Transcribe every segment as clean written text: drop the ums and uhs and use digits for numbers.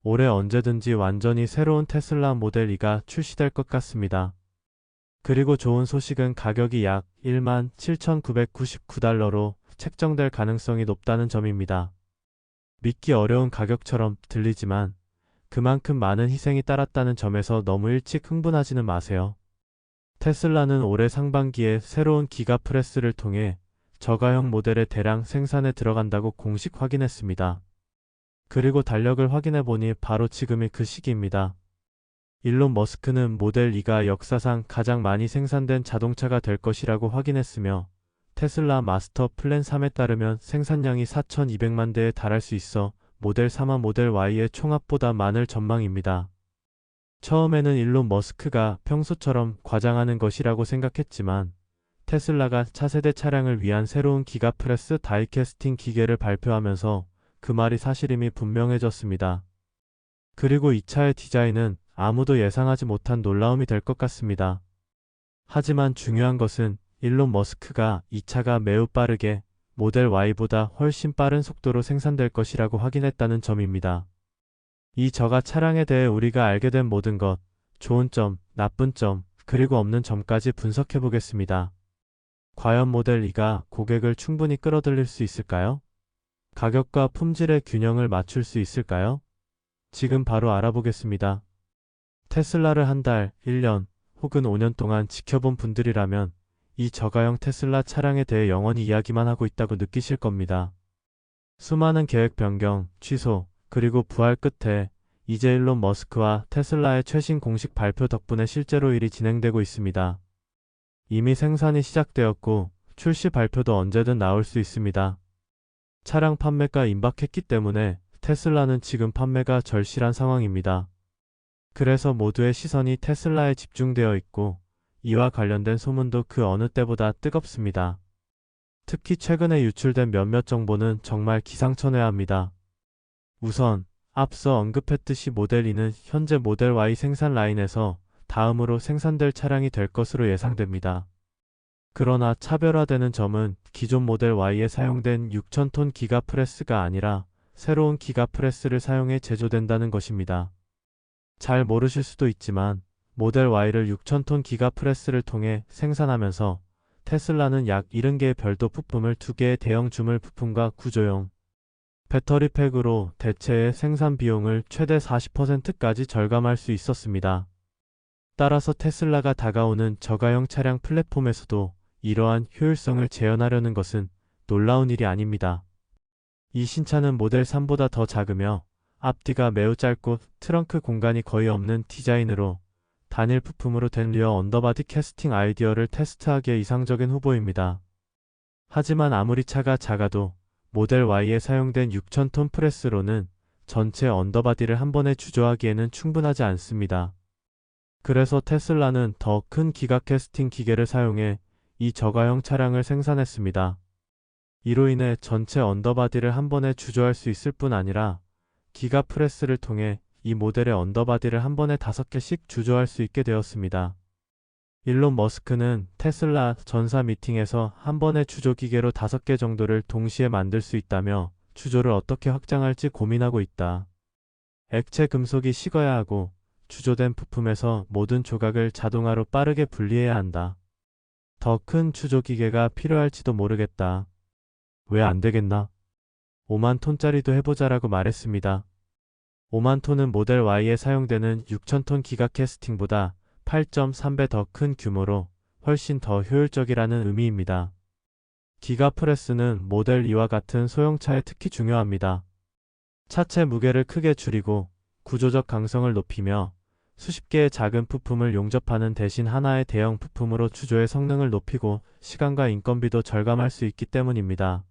올해 언제든지 완전히 새로운 테슬라 모델 2가 출시될 것 같습니다. 그리고 좋은 소식은 가격이 약 17,999달러로 책정될 가능성이 높다는 점입니다. 믿기 어려운 가격처럼 들리지만 그만큼 많은 희생이 따랐다는 점에서 너무 일찍 흥분하지는 마세요. 테슬라는 올해 상반기에 새로운 기가프레스를 통해 저가형 모델의 대량 생산에 들어간다고 공식 확인했습니다. 그리고 달력을 확인해보니 바로 지금이 그 시기입니다. 일론 머스크는 모델 2가 역사상 가장 많이 생산된 자동차가 될 것이라고 확인했으며 테슬라 마스터 플랜 3에 따르면 생산량이 4,200만 대에 달할 수 있어 모델 3와 모델 Y의 총합보다 많을 전망입니다. 처음에는 일론 머스크가 평소처럼 과장하는 것이라고 생각했지만 테슬라가 차세대 차량을 위한 새로운 기가프레스 다이캐스팅 기계를 발표하면서 그 말이 사실임이 분명해졌습니다. 그리고 이 차의 디자인은 아무도 예상하지 못한 놀라움이 될 것 같습니다. 하지만 중요한 것은 일론 머스크가 이 차가 매우 빠르게 모델 Y보다 훨씬 빠른 속도로 생산될 것이라고 확인했다는 점입니다. 이 저가 차량에 대해 우리가 알게 된 모든 것, 좋은 점, 나쁜 점, 그리고 없는 점까지 분석해 보겠습니다. 과연 모델 2가 고객을 충분히 끌어들일 수 있을까요? 가격과 품질의 균형을 맞출 수 있을까요? 지금 바로 알아보겠습니다. 테슬라를 한 달, 1년 혹은 5년 동안 지켜본 분들이라면 이 저가형 테슬라 차량에 대해 영원히 이야기만 하고 있다고 느끼실 겁니다. 수많은 계획 변경, 취소, 그리고 부활 끝에 이제 일론 머스크와 테슬라의 최신 공식 발표 덕분에 실제로 일이 진행되고 있습니다. 이미 생산이 시작되었고 출시 발표도 언제든 나올 수 있습니다. 차량 판매가 임박했기 때문에 테슬라는 지금 판매가 절실한 상황입니다. 그래서 모두의 시선이 테슬라에 집중되어 있고 이와 관련된 소문도 그 어느 때보다 뜨겁습니다. 특히 최근에 유출된 몇몇 정보는 정말 기상천외합니다. 우선 앞서 언급했듯이 모델 2는 현재 모델 Y 생산 라인에서 다음으로 생산될 차량이 될 것으로 예상됩니다. 그러나 차별화되는 점은 기존 모델 Y에 사용된 6,000톤 기가프레스가 아니라 새로운 기가프레스를 사용해 제조된다는 것입니다. 잘 모르실 수도 있지만 모델 Y를 6,000톤 기가프레스를 통해 생산하면서 테슬라는 약 70개의 별도 부품을 2개의 대형 주물 부품과 구조용 배터리팩으로 대체의 생산 비용을 최대 40%까지 절감할 수 있었습니다. 따라서 테슬라가 다가오는 저가형 차량 플랫폼에서도 이러한 효율성을 재현하려는 것은 놀라운 일이 아닙니다. 이 신차는 모델 3보다 더 작으며 앞뒤가 매우 짧고 트렁크 공간이 거의 없는 디자인으로 단일 부품으로 된 리어 언더바디 캐스팅 아이디어를 테스트하기에 이상적인 후보입니다. 하지만 아무리 차가 작아도 모델 Y에 사용된 6,000톤 프레스로는 전체 언더바디를 한 번에 주조하기에는 충분하지 않습니다. 그래서 테슬라는 더 큰 기가 캐스팅 기계를 사용해 이 저가형 차량을 생산했습니다. 이로 인해 전체 언더바디를 한 번에 주조할 수 있을 뿐 아니라 기가 프레스를 통해 이 모델의 언더바디를 한 번에 5개씩 주조할 수 있게 되었습니다. 일론 머스크는 테슬라 전사 미팅에서 한 번에 주조 기계로 5개 정도를 동시에 만들 수 있다며 주조를 어떻게 확장할지 고민하고 있다. 액체 금속이 식어야 하고 주조된 부품에서 모든 조각을 자동화로 빠르게 분리해야 한다. 더 큰 주조 기계가 필요할지도 모르겠다. 왜 안 되겠나? 5만 톤짜리도 해보자라고 말했습니다. 5만 톤은 모델 Y에 사용되는 6,000톤 기가 캐스팅보다 8.3배 더 큰 규모로 훨씬 더 효율적이라는 의미입니다. 기가 프레스는 모델 2와 같은 소형차에 특히 중요합니다. 차체 무게를 크게 줄이고 구조적 강성을 높이며 수십 개의 작은 부품을 용접하는 대신 하나의 대형 부품으로 주조의 성능을 높이고 시간과 인건비도 절감할 수 있기 때문입니다.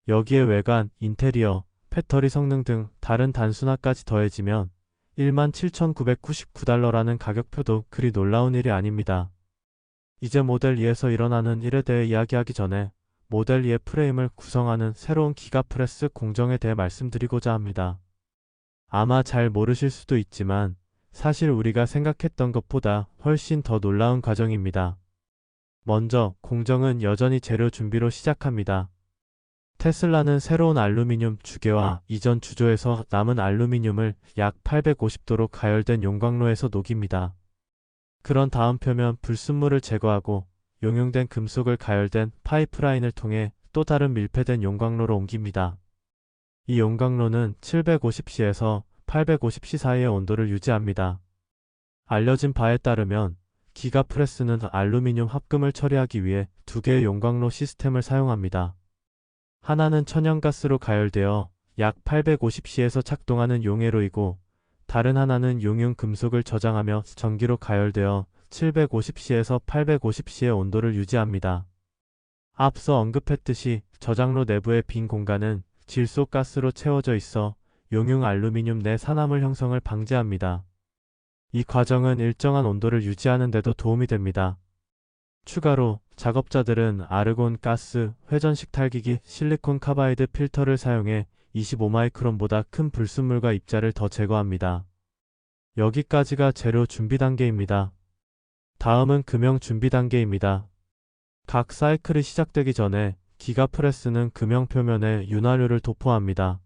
여기에 외관, 인테리어, 배터리 성능 등 다른 단순화까지 더해지면 17,999달러라는 가격표도 그리 놀라운 일이 아닙니다. 이제 모델 2에서 일어나는 일에 대해 이야기하기 전에 모델 2의 프레임을 구성하는 새로운 기가프레스 공정에 대해 말씀드리고자 합니다. 아마 잘 모르실 수도 있지만 사실 우리가 생각했던 것보다 훨씬 더 놀라운 과정입니다. 먼저 공정은 여전히 재료 준비로 시작합니다. 테슬라는 새로운 알루미늄 주개와 이전 주조에서 남은 알루미늄을 약 850도로 가열된 용광로에서 녹입니다. 그런 다음 표면 불순물을 제거하고 용융된 금속을 가열된 파이프라인을 통해 또 다른 밀폐된 용광로로 옮깁니다. 이 용광로는 750C에서 850C 사이의 온도를 유지합니다. 알려진 바에 따르면 기가프레스는 알루미늄 합금을 처리하기 위해 두 개의 용광로 시스템을 사용합니다. 하나는 천연가스로 가열되어 약 850C에서 작동하는 용해로이고 다른 하나는 용융 금속을 저장하며 전기로 가열되어 750C에서 850C의 온도를 유지합니다. 앞서 언급했듯이 저장로 내부의 빈 공간은 질소가스로 채워져 있어 용융 알루미늄 내 산화물 형성을 방지합니다. 이 과정은 일정한 온도를 유지하는 데도 도움이 됩니다. 추가로 작업자들은 아르곤 가스, 회전식 탈기기, 실리콘 카바이드 필터를 사용해 25마이크론보다 큰 불순물과 입자를 더 제거합니다. 여기까지가 재료 준비 단계입니다. 다음은 금형 준비 단계입니다. 각 사이클이 시작되기 전에 기가프레스는 금형 표면에 윤활유를 도포합니다.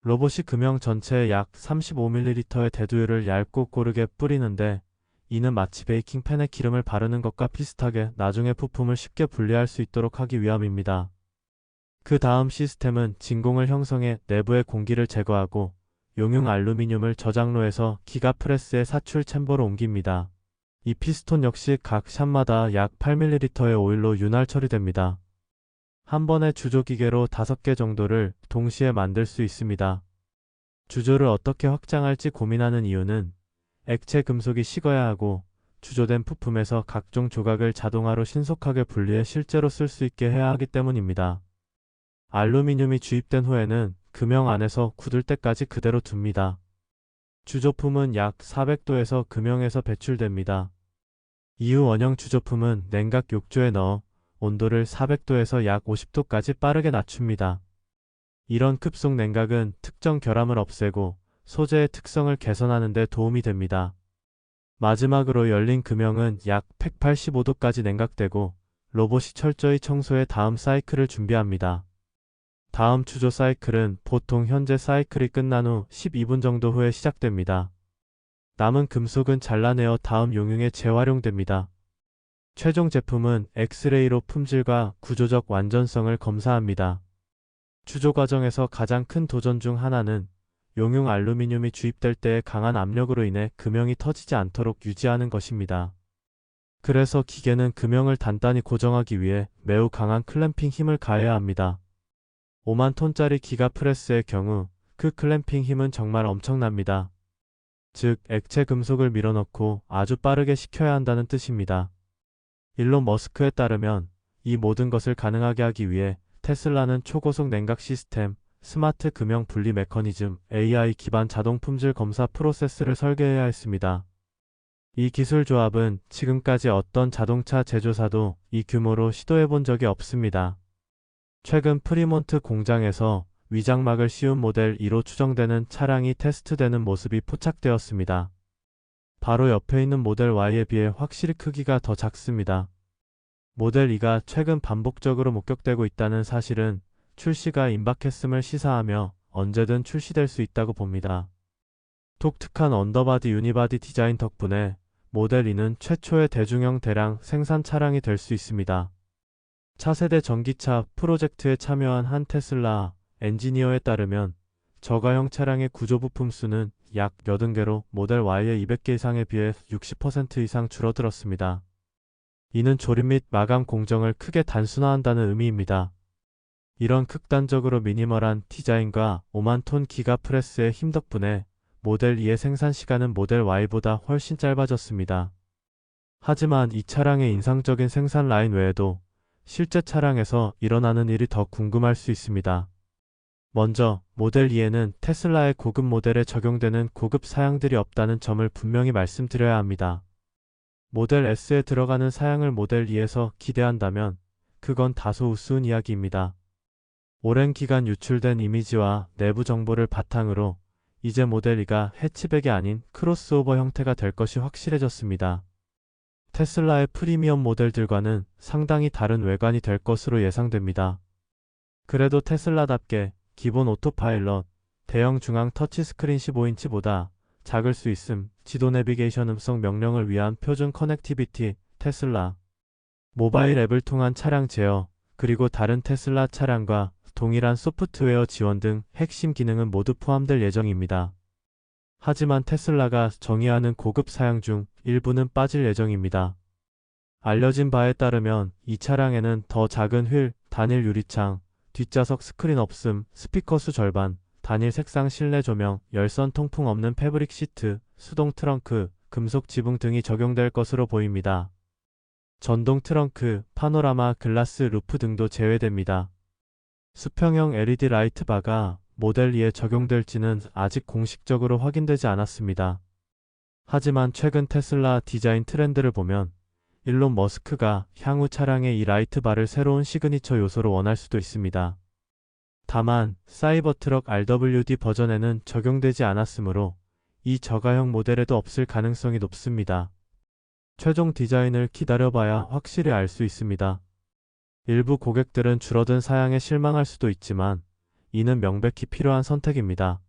로봇이 금형 전체에 약 35ml의 대두유를 얇고 고르게 뿌리는데 이는 마치 베이킹팬에 기름을 바르는 것과 비슷하게 나중에 부품을 쉽게 분리할 수 있도록 하기 위함입니다. 그 다음 시스템은 진공을 형성해 내부의 공기를 제거하고 용융 알루미늄을 저장로에서 기가프레스의 사출 챔버로 옮깁니다. 이 피스톤 역시 각 샷마다 약 8ml의 오일로 윤활 처리됩니다. 한 번에 주조기계로 5개 정도를 동시에 만들 수 있습니다. 주조를 어떻게 확장할지 고민하는 이유는 액체 금속이 식어야 하고 주조된 부품에서 각종 조각을 자동화로 신속하게 분리해 실제로 쓸 수 있게 해야 하기 때문입니다. 알루미늄이 주입된 후에는 금형 안에서 굳을 때까지 그대로 둡니다. 주조품은 약 400도에서 금형에서 배출됩니다. 이후 원형 주조품은 냉각 욕조에 넣어 온도를 400도에서 약 50도까지 빠르게 낮춥니다. 이런 급속 냉각은 특정 결함을 없애고 소재의 특성을 개선하는 데 도움이 됩니다. 마지막으로 열린 금형은 약 185도까지 냉각되고 로봇이 철저히 청소해 다음 사이클을 준비합니다. 다음 주조 사이클은 보통 현재 사이클이 끝난 후 12분 정도 후에 시작됩니다. 남은 금속은 잘라내어 다음 용융에 재활용됩니다. 최종 제품은 엑스레이로 품질과 구조적 완전성을 검사합니다. 주조 과정에서 가장 큰 도전 중 하나는 용융 알루미늄이 주입될 때의 강한 압력으로 인해 금형이 터지지 않도록 유지하는 것입니다. 그래서 기계는 금형을 단단히 고정하기 위해 매우 강한 클램핑 힘을 가해야 합니다. 5만 톤짜리 기가프레스의 경우 그 클램핑 힘은 정말 엄청납니다. 즉, 액체 금속을 밀어넣고 아주 빠르게 식혀야 한다는 뜻입니다. 일론 머스크에 따르면 이 모든 것을 가능하게 하기 위해 테슬라는 초고속 냉각 시스템, 스마트 금형 분리 메커니즘, AI 기반 자동 품질 검사 프로세스를 설계해야 했습니다. 이 기술 조합은 지금까지 어떤 자동차 제조사도 이 규모로 시도해본 적이 없습니다. 최근 프리몬트 공장에서 위장막을 씌운 모델 2로 추정되는 차량이 테스트되는 모습이 포착되었습니다. 바로 옆에 있는 모델 Y에 비해 확실히 크기가 더 작습니다. 모델 2가 최근 반복적으로 목격되고 있다는 사실은 출시가 임박했음을 시사하며 언제든 출시될 수 있다고 봅니다. 독특한 언더바디 유니바디 디자인 덕분에 모델 2는 최초의 대중형 대량 생산 차량이 될 수 있습니다. 차세대 전기차 프로젝트에 참여한 한 테슬라 엔지니어에 따르면 저가형 차량의 구조 부품 수는 약 80개로 모델 Y의 200개 이상에 비해 60% 이상 줄어들었습니다. 이는 조립 및 마감 공정을 크게 단순화한다는 의미입니다. 이런 극단적으로 미니멀한 디자인과 5만 톤 기가프레스의 힘 덕분에 모델 2의 생산 시간은 모델 Y보다 훨씬 짧아졌습니다. 하지만 이 차량의 인상적인 생산 라인 외에도 실제 차량에서 일어나는 일이 더 궁금할 수 있습니다. 먼저 모델 2에는 테슬라의 고급 모델에 적용되는 고급 사양들이 없다는 점을 분명히 말씀드려야 합니다. 모델 S에 들어가는 사양을 모델 2에서 기대한다면 그건 다소 우스운 이야기입니다. 오랜 기간 유출된 이미지와 내부 정보를 바탕으로 이제 모델 2가 해치백이 아닌 크로스오버 형태가 될 것이 확실해졌습니다. 테슬라의 프리미엄 모델들과는 상당히 다른 외관이 될 것으로 예상됩니다. 그래도 테슬라답게 기본 오토파일럿, 대형 중앙 터치스크린 15인치보다 작을 수 있음, 지도 내비게이션 음성 명령을 위한 표준 커넥티비티, 테슬라 모바일 앱을 통한 차량 제어, 그리고 다른 테슬라 차량과 동일한 소프트웨어 지원 등 핵심 기능은 모두 포함될 예정입니다. 하지만 테슬라가 정의하는 고급 사양 중 일부는 빠질 예정입니다. 알려진 바에 따르면 이 차량에는 더 작은 휠, 단일 유리창, 뒷좌석 스크린 없음, 스피커 수 절반, 단일 색상 실내 조명, 열선 통풍 없는 패브릭 시트, 수동 트렁크, 금속 지붕 등이 적용될 것으로 보입니다. 전동 트렁크, 파노라마 글라스 루프 등도 제외됩니다. 수평형 LED 라이트 바가 모델 2에 적용될지는 아직 공식적으로 확인되지 않았습니다. 하지만 최근 테슬라 디자인 트렌드를 보면 일론 머스크가 향후 차량에 이 라이트 바를 새로운 시그니처 요소로 원할 수도 있습니다. 다만 사이버트럭 RWD 버전에는 적용되지 않았으므로 이 저가형 모델에도 없을 가능성이 높습니다. 최종 디자인을 기다려봐야 확실히 알 수 있습니다. 일부 고객들은 줄어든 사양에 실망할 수도 있지만 이는 명백히 필요한 선택입니다.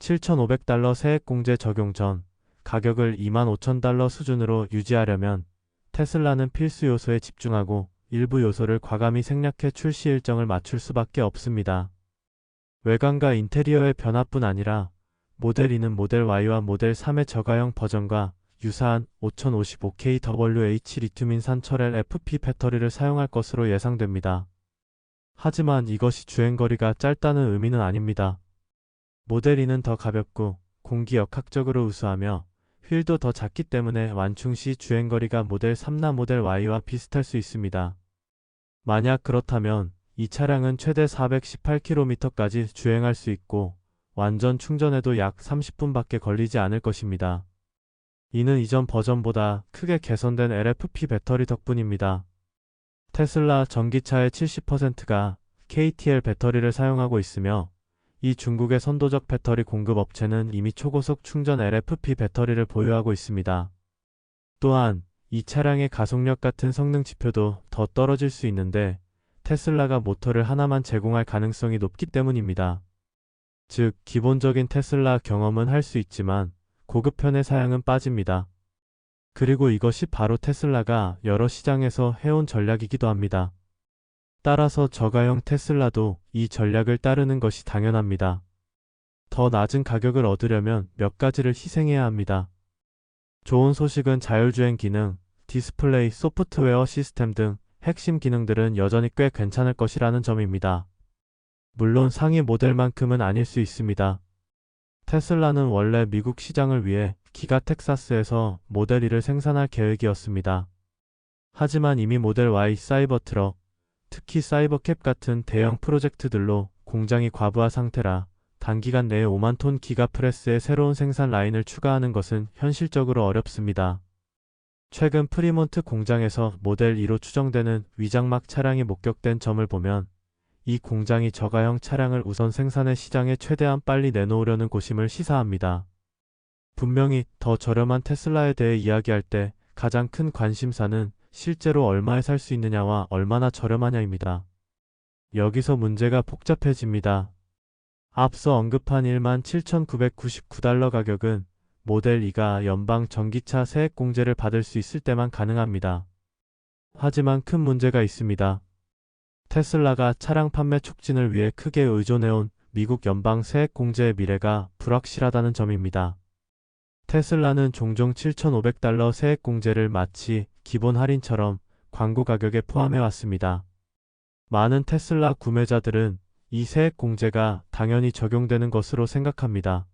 $7,500 세액공제 적용 전 가격을 $25,000 수준으로 유지하려면 테슬라는 필수 요소에 집중하고 일부 요소를 과감히 생략해 출시 일정을 맞출 수밖에 없습니다. 외관과 인테리어의 변화뿐 아니라 모델 2는 모델 Y와 모델 3의 저가형 버전과 유사한 5055kWh 리튬인산 철엘 FP 배터리를 사용할 것으로 예상됩니다. 하지만 이것이 주행거리가 짧다는 의미는 아닙니다. 모델 2는 더 가볍고 공기 역학적으로 우수하며 휠도 더 작기 때문에 완충 시 주행거리가 모델 3나 모델 Y와 비슷할 수 있습니다. 만약 그렇다면 이 차량은 최대 418km까지 주행할 수 있고 완전 충전에도 약 30분밖에 걸리지 않을 것입니다. 이는 이전 버전보다 크게 개선된 LFP 배터리 덕분입니다. 테슬라 전기차의 70%가 KTL 배터리를 사용하고 있으며 이 중국의 선도적 배터리 공급 업체는 이미 초고속 충전 LFP 배터리를 보유하고 있습니다. 또한 이 차량의 가속력 같은 성능 지표도 더 떨어질 수 있는데 테슬라가 모터를 하나만 제공할 가능성이 높기 때문입니다. 즉, 기본적인 테슬라 경험은 할 수 있지만 고급편의 사양은 빠집니다. 그리고 이것이 바로 테슬라가 여러 시장에서 해온 전략이기도 합니다. 따라서 저가형 테슬라도 이 전략을 따르는 것이 당연합니다. 더 낮은 가격을 얻으려면 몇 가지를 희생해야 합니다. 좋은 소식은 자율주행 기능, 디스플레이, 소프트웨어 시스템 등 핵심 기능들은 여전히 꽤 괜찮을 것이라는 점입니다. 물론 상위 모델만큼은 아닐 수 있습니다. 테슬라는 원래 미국 시장을 위해 기가 텍사스에서 모델 2를 생산할 계획이었습니다. 하지만 이미 모델 Y 사이버트럭, 특히 사이버캡 같은 대형 프로젝트들로 공장이 과부하 상태라 단기간 내에 5만 톤 기가프레스의 새로운 생산 라인을 추가하는 것은 현실적으로 어렵습니다. 최근 프리몬트 공장에서 모델 2로 추정되는 위장막 차량이 목격된 점을 보면 이 공장이 저가형 차량을 우선 생산해 시장에 최대한 빨리 내놓으려는 곳임을 시사합니다. 분명히 더 저렴한 테슬라에 대해 이야기할 때 가장 큰 관심사는 실제로 얼마에 살 수 있느냐와 얼마나 저렴하냐입니다. 여기서 문제가 복잡해집니다. 앞서 언급한 17,999달러 가격은 모델 2가 연방 전기차 세액공제를 받을 수 있을 때만 가능합니다. 하지만 큰 문제가 있습니다. 테슬라가 차량 판매 촉진을 위해 크게 의존해온 미국 연방 세액공제의 미래가 불확실하다는 점입니다. 테슬라는 종종 7,500달러 세액공제를 마치 기본 할인처럼 광고 가격에 포함해왔습니다. 많은 테슬라 구매자들은 이 세액공제가 당연히 적용되는 것으로 생각합니다.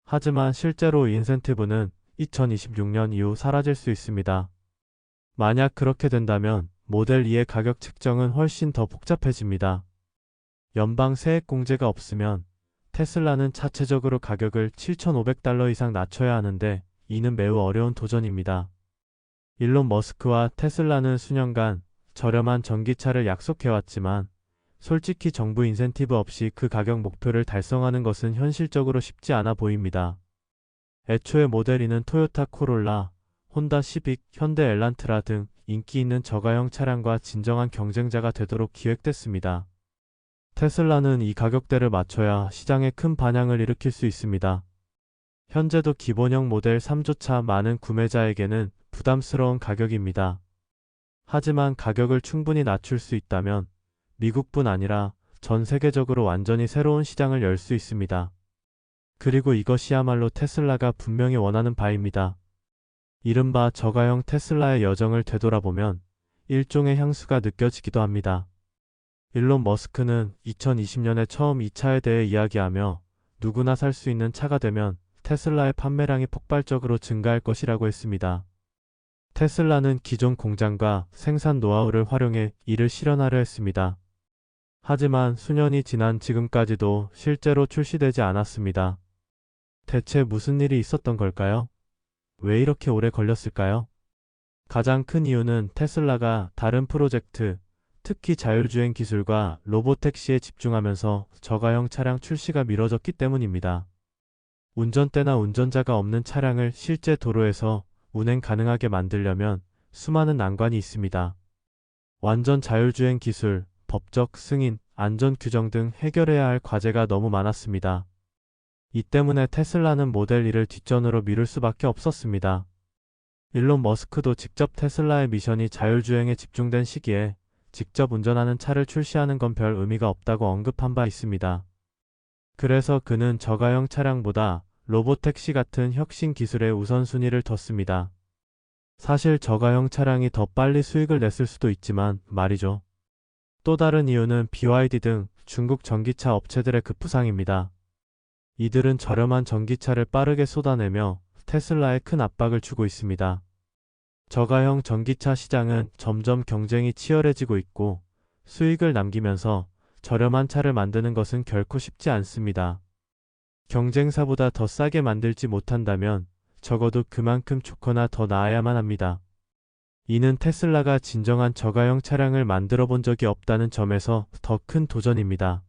하지만 실제로 인센티브는 2026년 이후 사라질 수 있습니다. 만약 그렇게 된다면 모델 2의 가격 책정은 훨씬 더 복잡해집니다. 연방 세액공제가 없으면 테슬라는 자체적으로 가격을 7,500달러 이상 낮춰야 하는데 이는 매우 어려운 도전입니다. 일론 머스크와 테슬라는 수년간 저렴한 전기차를 약속해왔지만 솔직히 정부 인센티브 없이 그 가격 목표를 달성하는 것은 현실적으로 쉽지 않아 보입니다. 애초에 모델 2는 토요타 코롤라, 혼다 시빅, 현대 엘란트라 등 인기 있는 저가형 차량과 진정한 경쟁자가 되도록 기획됐습니다. 테슬라는 이 가격대를 맞춰야 시장에 큰 반향을 일으킬 수 있습니다. 현재도 기본형 모델 3조차 많은 구매자에게는 부담스러운 가격입니다. 하지만 가격을 충분히 낮출 수 있다면 미국뿐 아니라 전 세계적으로 완전히 새로운 시장을 열 수 있습니다. 그리고 이것이야말로 테슬라가 분명히 원하는 바입니다. 이른바 저가형 테슬라의 여정을 되돌아보면 일종의 향수가 느껴지기도 합니다. 일론 머스크는 2020년에 처음 이 차에 대해 이야기하며 누구나 살 수 있는 차가 되면 테슬라의 판매량이 폭발적으로 증가할 것이라고 했습니다. 테슬라는 기존 공장과 생산 노하우를 활용해 이를 실현하려 했습니다. 하지만 수년이 지난 지금까지도 실제로 출시되지 않았습니다. 대체 무슨 일이 있었던 걸까요? 왜 이렇게 오래 걸렸을까요? 가장 큰 이유는 테슬라가 다른 프로젝트, 특히 자율주행 기술과 로보택시에 집중하면서 저가형 차량 출시가 미뤄졌기 때문입니다. 운전대나 운전자가 없는 차량을 실제 도로에서 운행 가능하게 만들려면 수많은 난관이 있습니다. 완전 자율주행 기술, 법적 승인, 안전 규정 등 해결해야 할 과제가 너무 많았습니다. 이 때문에 테슬라는 모델 2를 뒷전으로 미룰 수밖에 없었습니다. 일론 머스크도 직접 테슬라의 미션이 자율주행에 집중된 시기에 직접 운전하는 차를 출시하는 건 별 의미가 없다고 언급한 바 있습니다. 그래서 그는 저가형 차량보다 로보택시 같은 혁신 기술에 우선순위를 뒀습니다. 사실 저가형 차량이 더 빨리 수익을 냈을 수도 있지만 말이죠. 또 다른 이유는 BYD 등 중국 전기차 업체들의 급부상입니다. 이들은 저렴한 전기차를 빠르게 쏟아내며 테슬라에 큰 압박을 주고 있습니다. 저가형 전기차 시장은 점점 경쟁이 치열해지고 있고 수익을 남기면서 저렴한 차를 만드는 것은 결코 쉽지 않습니다. 경쟁사보다 더 싸게 만들지 못한다면 적어도 그만큼 좋거나 더 나아야만 합니다. 이는 테슬라가 진정한 저가형 차량을 만들어 본 적이 없다는 점에서 더 큰 도전입니다.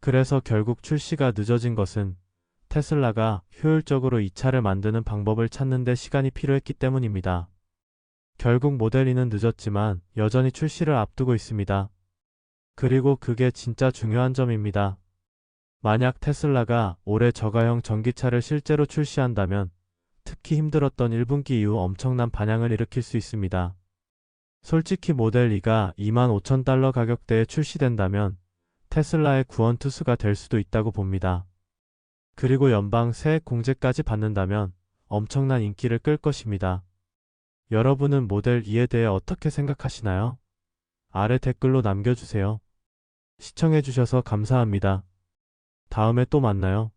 그래서 결국 출시가 늦어진 것은 테슬라가 효율적으로 이 차를 만드는 방법을 찾는 데 시간이 필요했기 때문입니다. 결국 모델 2는 늦었지만 여전히 출시를 앞두고 있습니다. 그리고 그게 진짜 중요한 점입니다. 만약 테슬라가 올해 저가형 전기차를 실제로 출시한다면 특히 힘들었던 1분기 이후 엄청난 반향을 일으킬 수 있습니다. 솔직히 모델 2가 25,000달러 가격대에 출시된다면 테슬라의 구원투수가 될 수도 있다고 봅니다. 그리고 연방 세액 공제까지 받는다면 엄청난 인기를 끌 것입니다. 여러분은 모델 2에 대해 어떻게 생각하시나요? 아래 댓글로 남겨주세요. 시청해주셔서 감사합니다. 다음에 또 만나요.